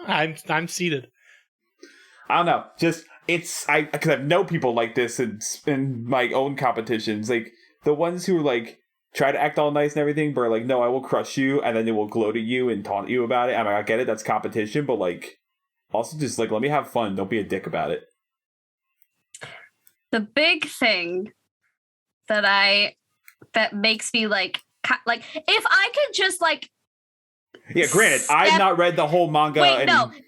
I'm seated. I don't know. Just because I know people like this in my own competitions, like the ones who like try to act all nice and everything, but are like, no, I will crush you, and then they will gloat at you and taunt you about it. I mean, I get it, that's competition, but like, also just like, let me have fun. Don't be a dick about it. The big thing that makes me like if I could just like. Yeah, granted, I've not read the whole manga.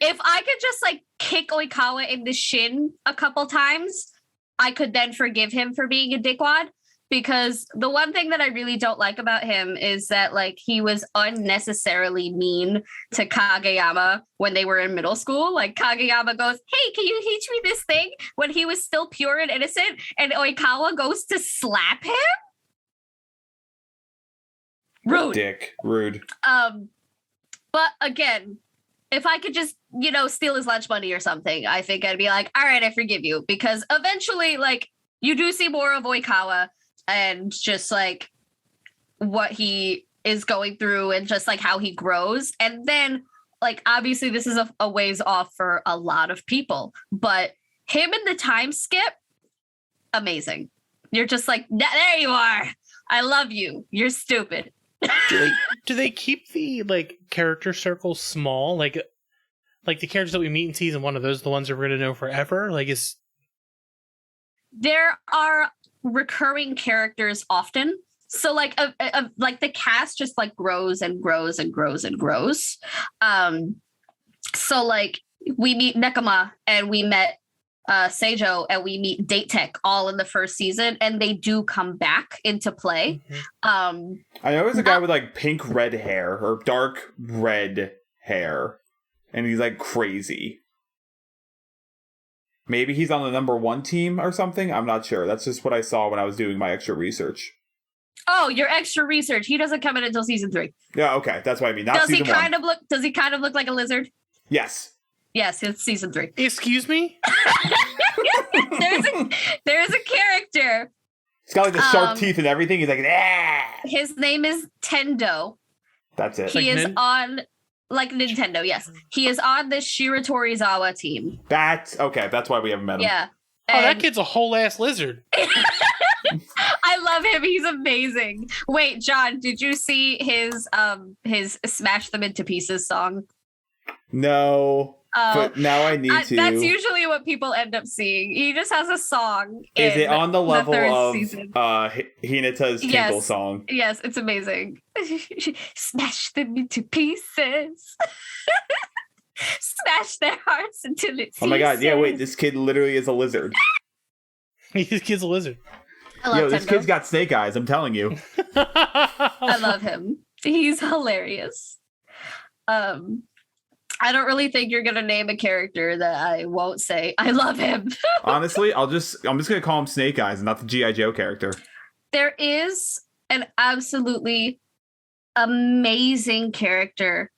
If I could just like kick Oikawa in the shin a couple times, I could then forgive him for being a dickwad. Because the one thing that I really don't like about him is that like he was unnecessarily mean to Kageyama when they were in middle school. Like Kageyama goes, "Hey, can you teach me this thing?" when he was still pure and innocent, and Oikawa goes to slap him. Rude. Dick. Rude. But again, if I could just, steal his lunch money or something, I think I'd be like, all right, I forgive you. Because eventually, like, you do see more of Oikawa and just, like, what he is going through and just, like, how he grows. And then, like, obviously this is a ways off for a lot of people. But him in the time skip, amazing. You're just like, there you are. I love you. You're stupid. Do they keep the like character circles small? Like the characters that we meet in season 1 of those, the ones that we're gonna know forever? There are recurring characters often. So like like the cast just like grows and grows and grows and grows. So like we meet Nekama and we met Seijo and we meet Date Tech all in the first season, and they do come back into play. I know there's a guy with like pink red hair or dark red hair. And he's like crazy. Maybe he's on the number 1 team or something. I'm not sure. That's just what I saw when I was doing my extra research. Oh, your extra research. He doesn't come in until season 3. Yeah, okay. That's what I mean. Not does he season kind 1. of look? Does he kind of look like a lizard? Yes. Yes, it's season 3. Excuse me? there's a character. He's got like the sharp teeth and everything. He's like, ah! His name is Tendo. That's it. He is on, like Nintendo, yes. He is on the Shiratorizawa team. That's okay. That's why we haven't met him. Yeah. Oh, that kid's a whole ass lizard. I love him. He's amazing. Wait, John, did you see his Smash Them Into Pieces song? No. But now I need to. That's usually what people end up seeing. He just has a song. Is it on the level of season. Hinata's Tinkle song? Yes, it's amazing. Smash them into pieces. Smash their hearts until it's Oh my god, yeah, wait, this kid literally is a lizard. This kid's a lizard. Yo, this kid's got snake eyes, I'm telling you. I love him. He's hilarious. I don't really think you're gonna name a character that I won't say I love him. Honestly, I'm just gonna call him Snake Eyes, not the G.I. Joe character. There is an absolutely amazing character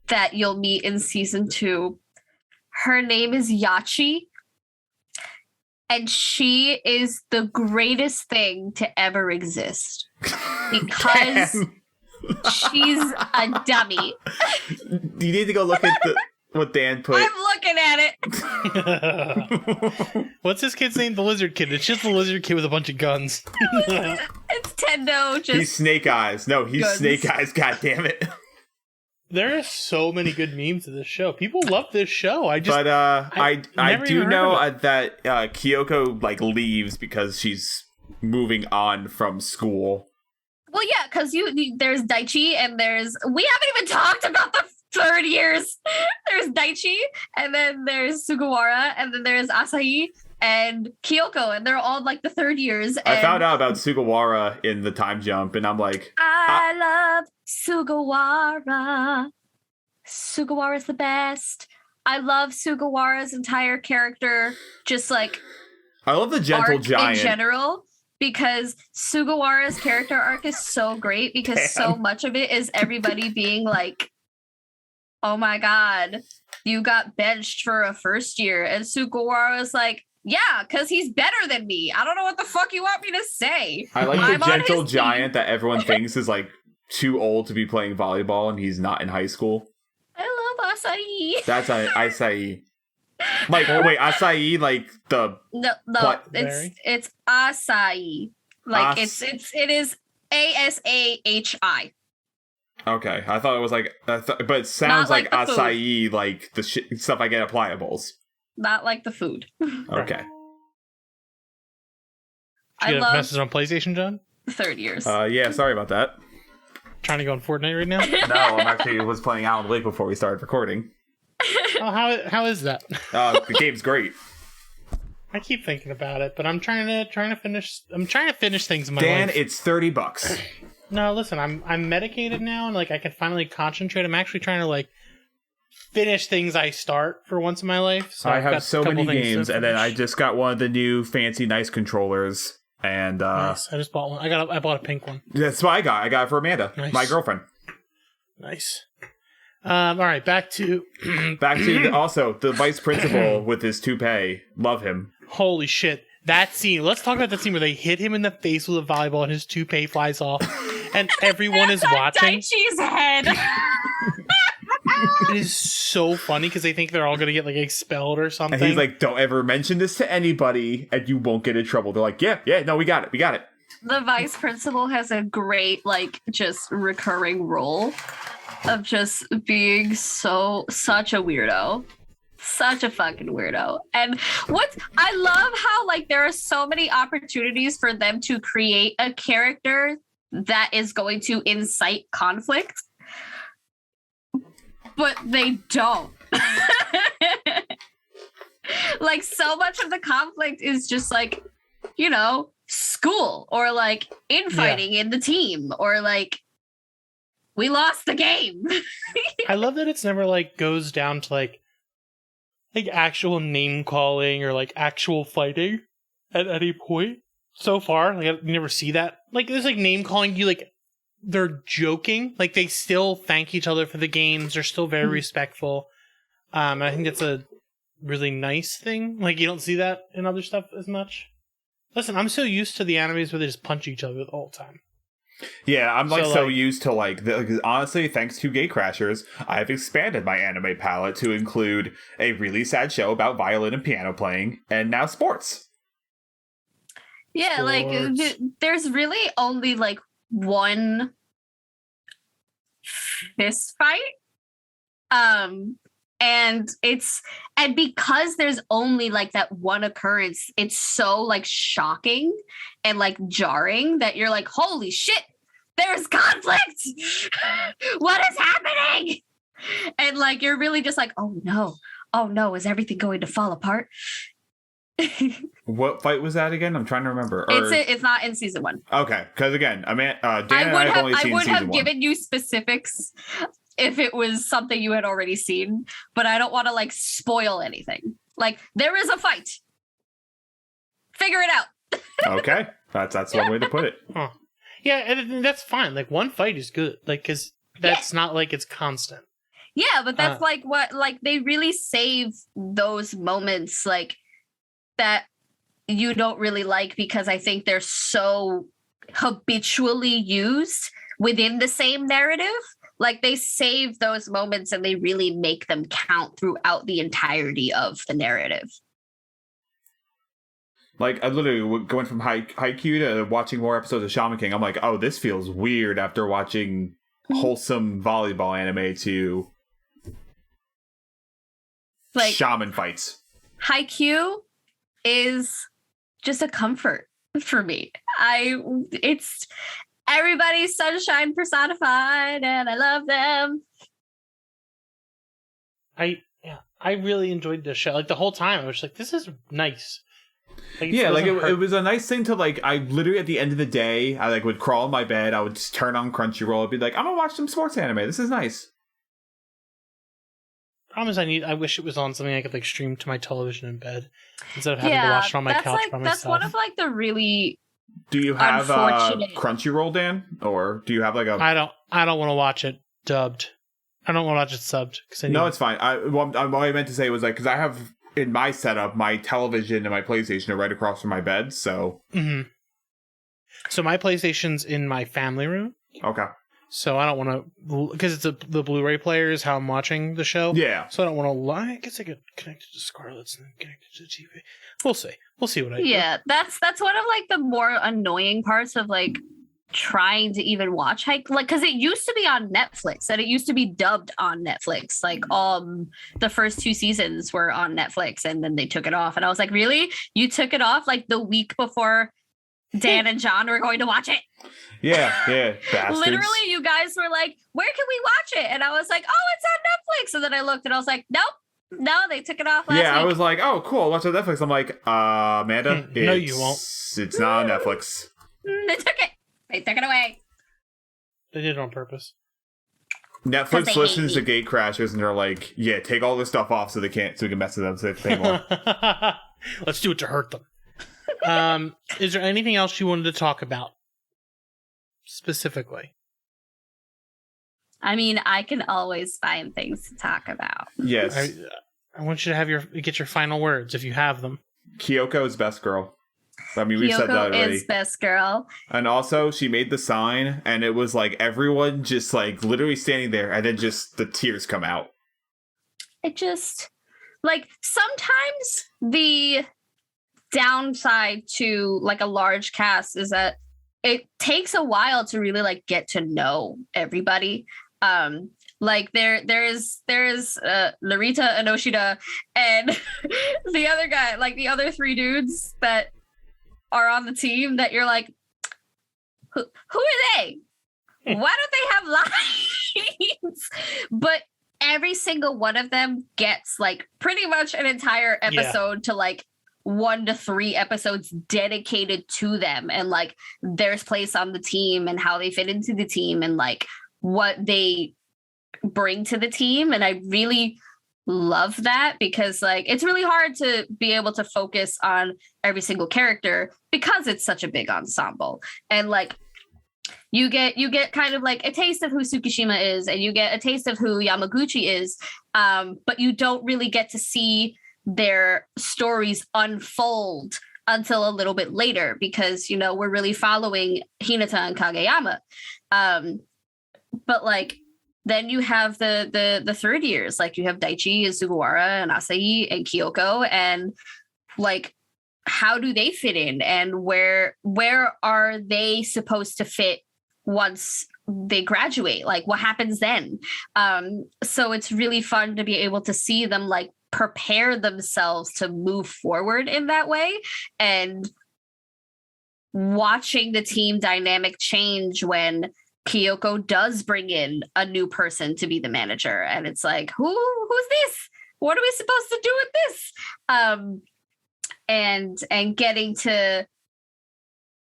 that you'll meet in season 2. Her name is Yachi, and she is the greatest thing to ever exist because she's a dummy. You need to go look at what Dan put. I'm looking at it. What's this kid's name? The lizard kid. It's just the lizard kid with a bunch of guns. It's Tendo. He's Snake Eyes. No, he's guns. Snake Eyes. God damn it. There are so many good memes of this show. People love this show. I do know that Kyoko like leaves because she's moving on from school. Well, yeah, because there's Daichi and we haven't even talked about the third years. There's Daichi and then there's Sugawara and then there's Asahi and Kyoko, and they're all like the third years. And I found out about Sugawara in the time jump, and I'm like, I love Sugawara. Sugawara's the best. I love Sugawara's entire character, just like I love the gentle arc giant in general, because Sugawara's character arc is so great because so much of it is everybody being like, oh my god, you got benched for a first year, and Sugawara's like, yeah, because he's better than me. I don't know what the fuck you want me to say. I like the gentle giant that everyone thinks is like too old to be playing volleyball, and he's not in high school. I love Asahi. That's Asahi. Like, wait, Asahi, like the no, it's Asahi. Like it is Asahi. Okay, I thought it was like, but it sounds like Asahi, like the stuff I get at Pliables. Not like the food. Okay. Did you get messages on PlayStation, John? Third years. Yeah, sorry about that. Trying to go on Fortnite right now? No, I'm actually was playing Alan Wake before we started recording. Oh, how is that? The game's great. I keep thinking about it, but I'm trying to finish things in my life. Dan, it's $30. No, listen, I'm medicated now, and like I can finally concentrate. I'm actually trying to like finish things I start for once in my life. So I have so many games, and then I just got one of the new fancy nice controllers. And nice. I just bought one. I bought a pink one. That's what I got. I got it for Amanda, my girlfriend. Nice. All right, back to also the vice principal with his toupee. Love him. Holy shit. That scene. Let's talk about that scene where they hit him in the face with a volleyball and his toupee flies off and everyone is watching. Daichi's head. It is so funny because they think they're all going to get like expelled or something. And he's like, don't ever mention this to anybody and you won't get in trouble. They're like, yeah, no, we got it. The vice principal has a great, like, just recurring role of just being such a weirdo. Such a fucking weirdo. And I love how, like, there are so many opportunities for them to create a character that is going to incite conflict, but they don't. Like, so much of the conflict is just like, you know, school or like infighting in the team or like we lost the game. I love that it's never like goes down to like actual name calling or like actual fighting at any point so far. Like you never see that. Like there's like name calling you like they're joking. Like they still thank each other for the games. They're still very respectful. I think that's a really nice thing. Like you don't see that in other stuff as much. Listen, I'm so used to the animes where they just punch each other the whole time. Yeah, I'm so used to honestly, thanks to Gatecrashers, I've expanded my anime palette to include a really sad show about violin and piano playing, and now sports. Yeah, like there's really only like one fist fight. And because there's only like that one occurrence, it's so like shocking and like jarring that you're like, holy shit, there's conflict. What is happening? And like you're really just like, oh no, is everything going to fall apart? What fight was that again? I'm trying to remember. It's not in season 1. Okay, because again, Dan and I have only seen season 1. I would have given you specifics if it was something you had already seen, but I don't want to like spoil anything. Like there is a fight. Figure it out. Okay, that's one way to put it. Huh. Yeah, and that's fine. Like one fight is good. Like because that's not like it's constant. Yeah, but that's like what like they really save those moments like that you don't really like because I think they're so habitually used within the same narrative. Like they save those moments and they really make them count throughout the entirety of the narrative. Like I literally going from Haikyu to watching more episodes of Shaman King. I'm like, oh, this feels weird after watching wholesome volleyball anime to like shaman fights. Haikyu is just a comfort for me. It's everybody's sunshine personified, and I love them. I really enjoyed the show. Like the whole time, I was like, "This is nice." Like, yeah, like it was a nice thing to like. I literally at the end of the day, I like would crawl in my bed. I would just turn on Crunchyroll. I'd be like, "I'm gonna watch some sports anime. This is nice." Problem is, I wish it was on something I could like stream to my television in bed instead of having to watch it on my couch by myself. That's one of like the really. Do you have Crunchyroll, Dan, or do you have like a? I don't want to watch it dubbed. I don't want to watch it subbed. No, it's fine. What I meant to say was like because I have in my setup my television and my PlayStation are right across from my bed, so. Mm-hmm. So my PlayStation's in my family room. Okay. So I don't want to, because it's the Blu-ray player is how I'm watching the show. Yeah. So I don't want to lie. I guess I could connect it to Scarlett's and then connect it to the TV. We'll see. We'll see what I do. Yeah, that's one of like the more annoying parts of like trying to even watch because it used to be on Netflix and it used to be dubbed on Netflix. Like the first 2 seasons were on Netflix and then they took it off. And I was like, really? You took it off like the week before Dan and John were going to watch it? Yeah, bastards. Literally, you guys were like, where can we watch it? And I was like, oh, it's on Netflix. And then I looked and I was like, nope. No, they took it off last week. I was like, oh, cool. Watch it on Netflix. I'm like, Amanda, no, you won't. It's not on Netflix. They took it. They took it away. They did it on purpose. Netflix listens to Gatecrashers and they're like, yeah, take all this stuff off so we can mess with them so they have to pay more. Let's do it to hurt them. Is there anything else you wanted to talk about? Specifically, I mean, I can always find things to talk about. Yes, I want you to get your final words if you have them. Kyoko is best girl. I mean, we've said that already. Kyoko is best girl, and also she made the sign, and it was like everyone just like literally standing there, and then just the tears come out. It just like sometimes the downside to like a large cast is that it takes a while to really like get to know everybody. Like there is Narita Inoshida and the other guy, like the other 3 dudes that are on the team that you're like, who are they? Why don't they have lines? But every single one of them gets like pretty much an entire episode to like 1 to 3 episodes dedicated to them and like their place on the team and how they fit into the team and like what they bring to the team. And I really love that because like it's really hard to be able to focus on every single character because it's such a big ensemble. And like you get kind of like a taste of who Tsukishima is, and you get a taste of who Yamaguchi is, but you don't really get to see their stories unfold until a little bit later because, you know, we're really following Hinata and Kageyama. But like, then you have the third years, like you have Daichi and Sugawara and Asahi and Kyoko, and like, how do they fit in, and where are they supposed to fit once they graduate? Like, what happens then? So it's really fun to be able to see them like prepare themselves to move forward in that way, and watching the team dynamic change when Kyoko does bring in a new person to be the manager, and it's like, who's this? What are we supposed to do with this? And getting to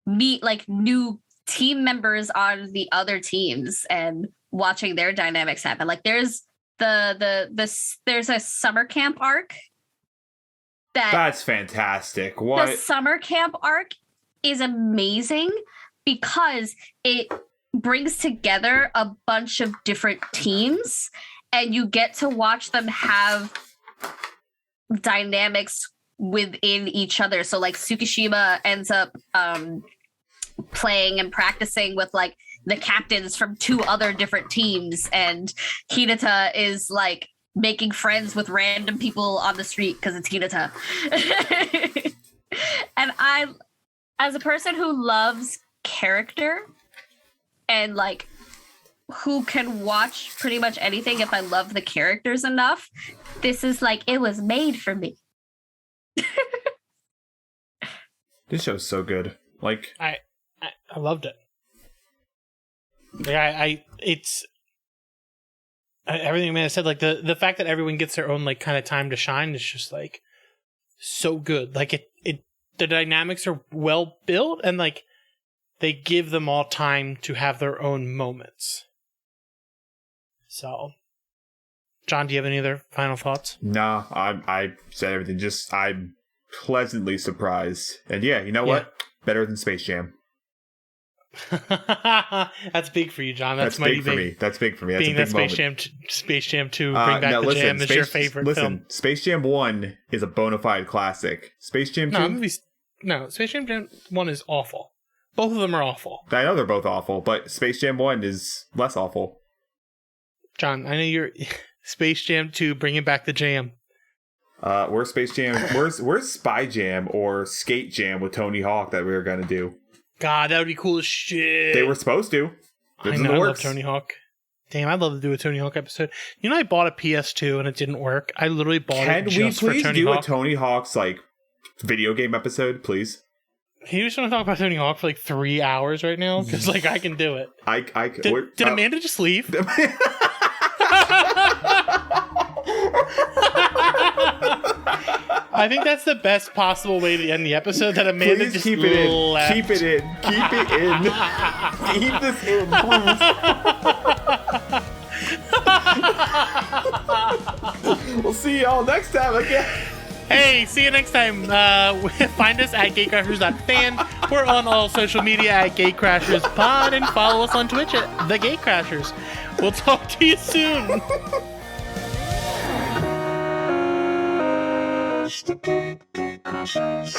meet like new team members on the other teams and watching their dynamics happen. Like there's there's a summer camp arc that's fantastic. What? The summer camp arc is amazing because it brings together a bunch of different teams, and you get to watch them have dynamics within each other. So like Tsukishima ends up playing and practicing with like the captains from 2 other different teams, and Hinata is like making friends with random people on the street because it's Hinata. And I, as a person who loves character and like who can watch pretty much anything if I love the characters enough, this is like, it was made for me. This show's so good. Like I loved it. Yeah, it's everything Amanda said. Like the fact that everyone gets their own like kind of time to shine is just like so good. Like it the dynamics are well built, and like they give them all time to have their own moments. So, John, do you have any other final thoughts? No, I said everything. Just I'm pleasantly surprised, and yeah, you know what? Better than Space Jam. That's big for you, John. That's big for me. That's big for me. That's being a big that Space Jam 2, Bring Back the Jam is your favorite film. Space Jam 1 is a bona fide classic. Space Jam 2? No, Space Jam 1 is awful. Both of them are awful. I know they're both awful, but Space Jam 1 is less awful. John, I know you're Space Jam 2, Bringing Back the Jam. Where's Space Jam? Where's Spy Jam or Skate Jam with Tony Hawk that we were gonna do? God, that would be cool as shit. They were supposed to. I know, I love Tony Hawk. Damn, I'd love to do a Tony Hawk episode. You know, I bought a PS2 and it didn't work. I literally bought it just for Tony Hawk. Can we please do a Tony Hawk's like video game episode, please? Can you just want to talk about Tony Hawk for like 3 hours right now? Because like I can do it. Did Amanda just leave? I think that's the best possible way to end the episode. That Amanda just keep it left. Keep it in. Keep it in. Keep this in, please. We'll see y'all next time again. Hey, see you next time. Find us at gatecrashers.fan. We're on all social media at gatecrasherspod, and follow us on Twitch at the Gatecrashers. We'll talk to you soon. The Gatecrashers.